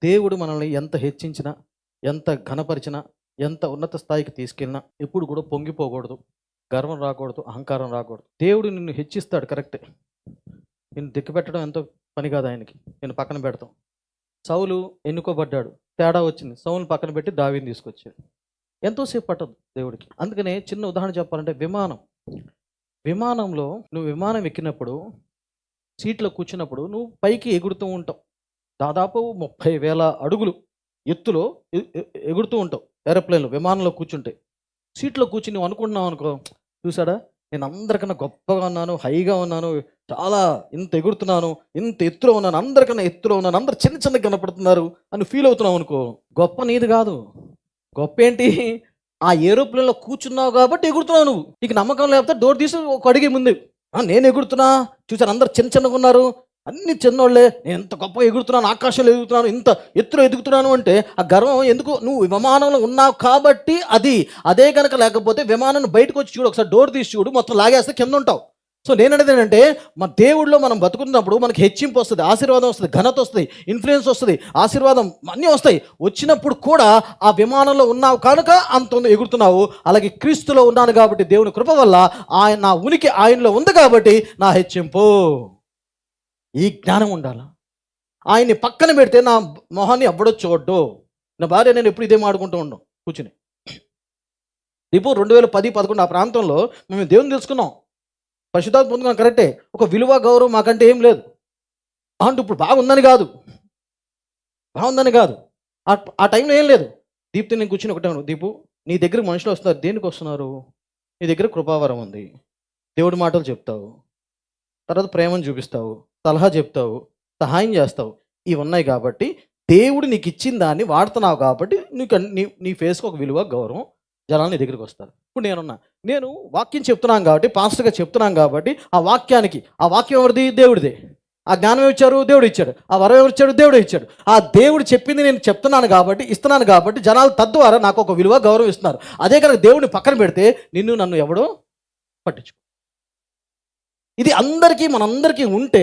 దేవుడు మనల్ని ఎంత హెచ్చించినా, ఎంత ఘనపరిచినా, ఎంత ఉన్నత స్థాయికి తీసుకెళ్ళినా ఎప్పుడు కూడా పొంగిపోకూడదు, గర్వం రాకూడదు, అహంకారం రాకూడదు. దేవుడు నిన్ను హెచ్చిస్తాడు, కరెక్టే. నిన్ను దిక్కుపెట్టడం ఎంతో పని కాదు ఆయనకి. నేను పక్కన పెడతాం. సౌలు ఎన్నుకోబడ్డాడు, తేడా వచ్చింది. సౌలుని పక్కన పెట్టి దావీదుని తీసుకొచ్చాడు. ఎంతోసేపు పట్టదు దేవుడికి. అందుకనే చిన్న ఉదాహరణ చెప్పాలంటే విమానంలో నువ్వు విమానం ఎక్కినప్పుడు, సీట్లో కూర్చున్నప్పుడు నువ్వు పైకి ఎగురుతూ ఉంటావు. దాదాపు 30,000 అడుగులు ఎత్తులో ఎగురుతూ ఉంటావు. ఏరోప్లేన్లో, విమానంలో కూర్చుంటే. సీట్లో కూర్చుని నువ్వు అనుకుంటున్నావు అనుకో, చూసాడా నేను అందరికన్నా గొప్పగా ఉన్నాను, హైగా ఉన్నాను, చాలా ఇంత ఎగురుతున్నాను, ఇంత ఎత్తులో ఉన్నాను, అందరికన్నా ఎత్తులో ఉన్నాను, అందరు చిన్న చిన్నగా కనపడుతున్నారు అని ఫీల్ అవుతున్నావు అనుకో. గొప్ప నీది కాదు. గొప్ప ఏంటి? ఆ ఏరోప్లేన్లో కూర్చున్నావు కాబట్టి ఎగురుతున్నావు. నువ్వు నీకు నమ్మకం లేకపోతే డోర్ తీసి ఒక అడిగే ముందు నేను ఎగురుతున్నా, చూసాను అందరు చిన్న చిన్నగా ఉన్నారు, అన్ని చిన్నోళ్ళే, నేను ఎంత గొప్పగా ఎగురుతున్నాను, ఆకాశంలో ఎదుగుతున్నాను, ఇంత ఎత్తులో ఎదుగుతున్నాను అంటే ఆ గర్వం ఎందుకు? నువ్వు విమానంలో ఉన్నావు కాబట్టి. అదే కనుక లేకపోతే విమానం బయటకు వచ్చి చూడు, ఒకసారి డోర్ తీసి చూడు, మొత్తం లాగేస్తే కింద ఉంటావు. సో నేననేది ఏంటంటే, మన దేవుడిలో మనం బతుకున్నప్పుడు మనకి హెచ్చింపు వస్తుంది, ఆశీర్వాదం వస్తుంది, ఘనత వస్తుంది, ఇన్ఫ్లుయెన్స్ వస్తుంది, ఆశీర్వాదం అన్నీ వస్తాయి. వచ్చినప్పుడు కూడా ఆ విమానంలో ఉన్నావు కనుక అంత ఎగురుతున్నావు. అలాగే క్రీస్తులో ఉన్నాను కాబట్టి, దేవుని కృప వల్ల నా ఉనికి ఆయనలో ఉంది కాబట్టి నా హెచ్చింపు. ఈ జ్ఞానం ఉండాలా. ఆయన్ని పక్కన పెడితే నా మొహాన్ని ఎవ్వడో చూడ్డు. నా భార్య నేను ఎప్పుడు ఇదే మాడుకుంటూ ఉండం కూర్చుని. ఇప్పుడు 2010-11 ఆ ప్రాంతంలో మేము దేవుని తెలుసుకున్నాం, పరిశుద్ధాత్మ పొందుకున్నాం, కరెక్టే. ఒక విలువ గౌరవం మాకంటే ఏం లేదు. అంటే ఇప్పుడు బాగుందని కాదు ఆ టైంలో ఏం లేదు. దీప్తి నేను కూర్చుని ఒకటే, దీపు నీ దగ్గర మనుషులు వస్తున్నారు, దేనికి వస్తున్నారు? నీ దగ్గర కృపావరం ఉంది, దేవుడి మాటలు చెప్తావు, తర్వాత ప్రేమను చూపిస్తావు, సలహా చెప్తావు, సహాయం చేస్తావు, ఇవి ఉన్నాయి కాబట్టి దేవుడు నీకు ఇచ్చిన దాన్ని వాడుతున్నావు కాబట్టి నీకు నీ ఫేస్కి ఒక విలువ గౌరవం, జనాలు నీ దగ్గరికి వస్తారు. ఇప్పుడు నేను వాక్యం చెప్తున్నాను కాబట్టి, పాస్టర్గా చెప్తున్నాను కాబట్టి, ఆ వాక్యం ఎవరిది? దేవుడిదే. ఆ జ్ఞానం ఇచ్చారు, దేవుడు ఇచ్చాడు. ఆ వరం ఎవరు ఇచ్చాడు? దేవుడు ఇచ్చాడు. ఆ దేవుడు చెప్పింది నేను చెప్తున్నాను కాబట్టి, ఇస్తున్నాను కాబట్టి జనాలు తద్వారా నాకు ఒక విలువ గౌరవం ఇస్తున్నారు. అదే కనుక దేవుడిని పక్కన పెడితే నన్ను ఎవడో పట్టించుకో. ఇది మనందరికీ ఉంటే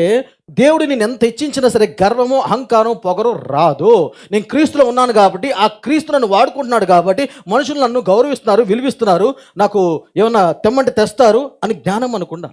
దేవుడు నేను ఎంత హెచ్చించినా సరే గర్వము, అహంకారం, పొగరు రాదు. నేను క్రీస్తులో ఉన్నాను కాబట్టి, ఆ క్రీస్తు నన్ను వాడుకుంటున్నాడు కాబట్టి మనుషులు నన్ను గౌరవిస్తున్నారు, విలువిస్తున్నారు, నాకు ఏమన్నా తెమ్మంటే తెస్తారు అని జ్ఞానం అనుకుండా.